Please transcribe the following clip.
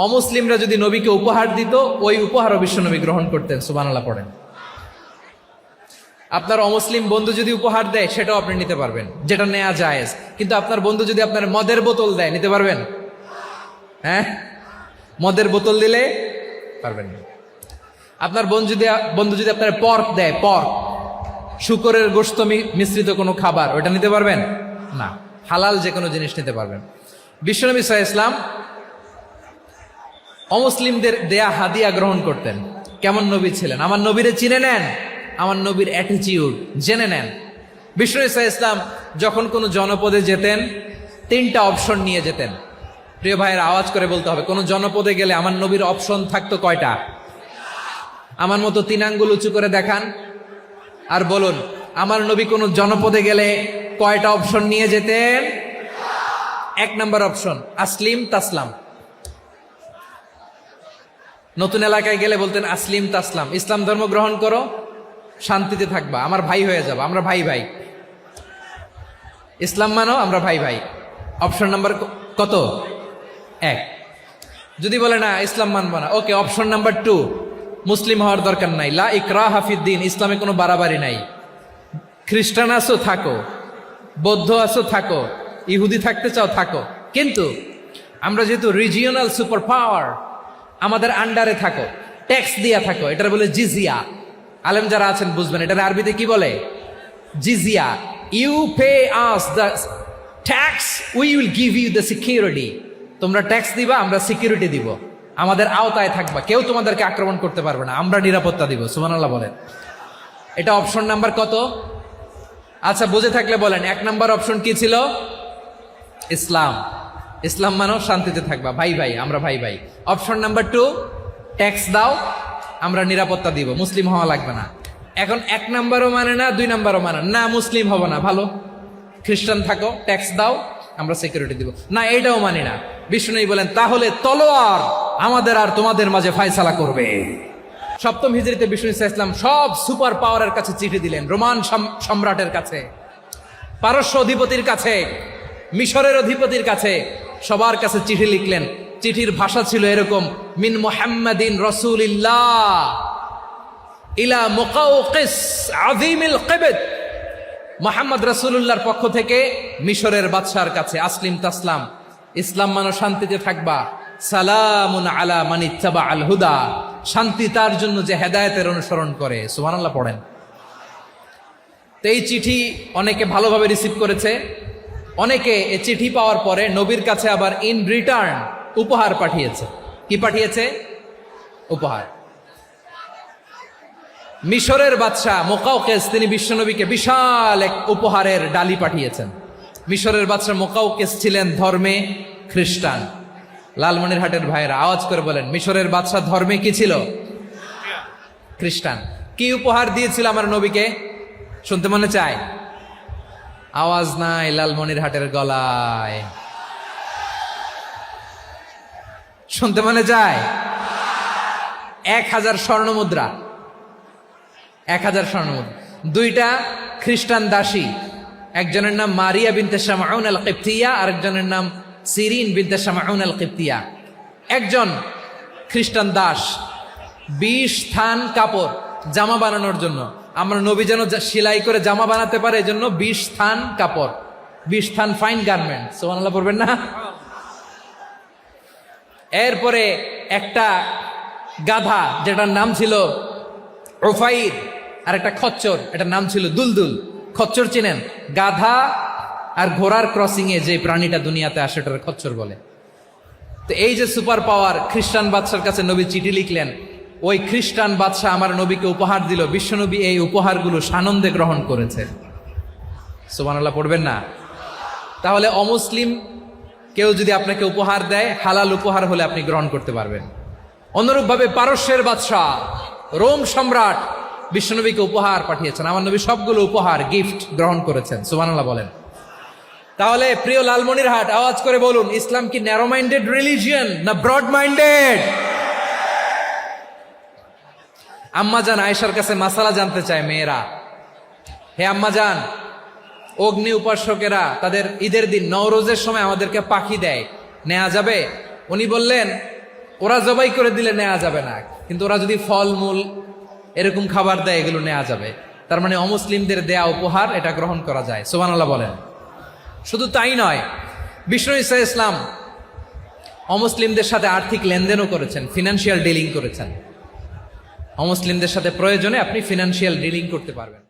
অমুসলিমরা যদি নবীকে উপহার দিত, ওই উপহারও বিশ্বনবী গ্রহণ করতেন। সুবহানাল্লাহ পড়েন। আপনার অমুসলিম বন্ধু যদি উপহার দেয়, সেটাও আপনি নিতে পারবেন, যেটা নেওয়া জায়েজ। কিন্তু আপনার বন্ধু যদি আপনার মদের বোতল দেয়, নিতে পারবেন? হ্যাঁ, মদের বোতল দিলে পারবেন না। আপনার বন্ধু যদি আপনার পর্ক দেয়, পর্ক, শুকরের গোশত মিশ্রিত কোনো খাবার, ওটা নিতে পারবেন না। হালাল যে কোনো জিনিস নিতে পারবেন। বিশ্বনবী সাল্লাল্লাহু আলাইহি ওয়াসাল্লাম অমুসলিমদের দেয়া হাদিয়া গ্রহণ করতেন। কেমন নবী ছিলেন? আমার নবীরে চিনে নেন, আমার নবীর অ্যাটিটিউড জেনে নেন। বিশ্বনবী সাল্লাল্লাহু আলাইহি ওয়াসাল্লাম যখন কোনো জনপদে যেতেন, 3টা অপশন নিয়ে যেতেন। প্রিয় ভাইয়ের, আওয়াজ করে বলতে হবে, কোন জনপদে গেলে আমার নবীর অপশন থাকতো কয়টা? আমার মতো 3 আঙ্গুল উঁচু করে দেখান আর বলুন, আমার নবী কোন জনপদে গেলে কয়টা অপশন নিয়ে যেতেন? 1 নম্বর অপশন, আসলিম তাসলাম। নতুন এলাকায় গেলে বলতেন আসলিম তাসলাম, ইসলাম ধর্ম গ্রহণ করো, শান্তিতে থাকবা, আমার ভাই হয়ে যাবা, আমরা ভাই ভাই। ইসলাম মানো, আমরা ভাই ভাই। অপশন নাম্বার কত? 1। যদি বলে না ইসলাম মানবো না, ওকে, অপশন নাম্বার 2, মুসলিম হওয়ার দরকার নাই, লা ইকরাহা ফিদ্দিন, ইসলামে কোনো বাড়াবাড়ি নাই। খ্রিস্টান আছো থাকো, বৌদ্ধ আছো থাকো, ইহুদি থাকতে চাও থাকো, কিন্তু আমরা যেহেতু রিজিওনাল সুপার পাওয়ার, আমাদের আন্ডারে থাকো, ট্যাক্স দিয়া থাকো, এটার বলে জিজিয়া। আলেম যারা আছেন বুঝবেন, এটার আরবিতে কি বলে? জিজিয়া। You pay us the tax, we will give you the security. তোমরা ট্যাক্স দিবা, আমরা সিকিউরিটি দিব, আমাদের আওতায় থাকবা, কেউ তোমাদেরকে আক্রমণ করতে পারবে না, আমরা নিরাপত্তা দিব। সুবহানাল্লাহ বলেন। এটা অপশন নাম্বার কত? আচ্ছা, বুঝে থাকলে বলেন, 1 নাম্বার অপশন কি ছিল? ইসলাম। ইসলাম মানো, শান্তিতে থাকবা, ভাই ভাই, আমরা ভাই ভাই। অপশন নাম্বার 2, ট্যাক্স দাও, আমরা নিরাপত্তা দিব, মুসলিম হওয়া লাগবে না। এখন 1 নাম্বারও মানে না, 2 নাম্বারও মানে না, মুসলিম হবো না, ভালো, খ্রিস্টান থাকো, ট্যাক্স দাও, আমরা সিকিউরিটি দিব না, এইটাও মানি না। বিষ্ণু বলেন, তাহলে তলোয়ার আমাদের আর তোমাদের মাঝে ফায়সালা করবে। 7ম হিজরিতে বিষ্ণু ইসলাম সব সুপার পাওয়ারের কাছে চিঠি দিলেন, রোমান সম্রাটের কাছে, পারস্য অধিপতির কাছে, মিশরের অধিপতির কাছে, সবার কাছে চিঠি লিখলেন। চিঠির ভাষা ছিল এরকম, মিন মুহাম্মাদিন রাসূলিল্লাহ ইলা মুকাওকিস আযীমিল কিবত, মুহাম্মদ রাসূলুল্লাহর পক্ষ থেকে মিশরের বাদশার কাছে, আসলিম তাসলাম, ইসলাম মানো, শান্তিতে থাকবা, সালামুন আলা মান ইত্তাবা আল হুদা, শান্তি তার জন্য যে হেদায়েতের অনুসরণ করে। সুবহানাল্লাহ পড়েন। তো এই চিঠি অনেকে ভালোভাবে রিসিভ করেছে, অনেকে এই চিঠি পাওয়ার পরে নবীর কাছে আবার ইন রিটার্ন উপহার পাঠিয়েছে। কি পাঠিয়েছে? উপহার। মিশরের বাদশাহ মুকাওকিস, তিনি বিশ্বনবীকে বিশাল এক উপহারের ডালি পাঠিয়েছেন। মিশরের বাদশাহ মুকাওকিস ছিলেন ধর্মে খ্রিস্টান। লালমনিরহাটের ভাইয়েরা আওয়াজ করে বলেন, মিশরের বাদশাহ ধর্মে কি ছিল? খ্রিস্টান। কি উপহার দিয়েছিল আমার নবীকে? শুনতে মনে চায়? আওয়াজ নাই লালমনিরহাটের গলায়, শুনতে মনে যায়? 1000 স্বর্ণ মুদ্রা, 1000 স্বর্ণ মুদ্রা। 2টা খ্রিস্টান দাসী, একজনের নাম মারিয়া বিনতে শামাউন আল কিবতিয়া, আরেকজনের নাম সিরিন বিনতে শামাউন আল কিবতিয়া। একজন খ্রিস্টান দাস 20 থান কাপড় জামা বানানোর জন্য, আমরা নবী যেন সেলাই করে জামা বানাতে পারে, এজন্য 20 থান কাপড়, 20 থান ফাইন গার্মেন্ট। সুবহানাল্লাহ পড়বেন না? এরপরে একটা গাধা, যেটার নাম ছিল উফাইর, আর একটা খচ্চর, এটার নাম ছিল দুলদুল। খচ্চর চিনেন? গাধা আর ঘোড়ার ক্রসিং এ যে প্রাণীটা দুনিয়াতে আসে, ওটার খচ্চর বলে। তো এই যে সুপার পাওয়ার খ্রিস্টান বাদশার কাছে নবী চিঠি লিখলেন, ওই খ্রিস্টান বাদশাহ আমার নবীকে উপহার দিল। বিশ্বনবী এই উপহারগুলো সানন্দে গ্রহণ করেছে। সুবহানাল্লাহ পড়বেন না? তাহলে অমুসলিম কেউ যদি আপনাকে উপহার দেয়, হালাল উপহার হলে আপনি গ্রহণ করতে পারবেন। অনুরূপভাবে পারস্যের বাদশাহ, রোম সম্রাট বিশ্বনবীকে উপহার পাঠিয়েছেন, আমার নবী সবগুলো উপহার, গিফট গ্রহণ করেছেন। সুবহানাল্লাহ বলেন। তাহলে প্রিয় লালমনিরহাট, আওয়াজ করে বলুন, ইসলাম কি ন্যারো মাইন্ডেড রিলিজিয়ন না ব্রড মাইন্ডেড? আম্মাজান আয়েশার কাছে মাসালা জানতে চায় মেয়েরা, হে আম্মাজান, অগ্নি উপাসকেরা তাদের ঈদের দিন নওরোজের সময় আমাদেরকে পাখি দেয়, নেওয়া যাবে? উনি বললেন, ওরা জবাই করে দিলে নেওয়া যাবে না, কিন্তু ওরা যদি ফল মূল এরকম খাবার দেয় এগুলো নেওয়া যাবে। তার মানে অমুসলিমদের দেয়া উপহার এটা গ্রহণ করা যায়। সুবহানাল্লাহ বলেন। শুধু তাই নয়, বিষ্ণু ঈসা ইসলাম অমুসলিমদের সাথে আর্থিক লেনদেনও করেছেন, ফিনান্সিয়াল ডিলিং করেছেন। অমুসলিমদের সাথে প্রয়োজনে আপনি ফিনান্সিয়াল ডিলিং করতে পারবেন।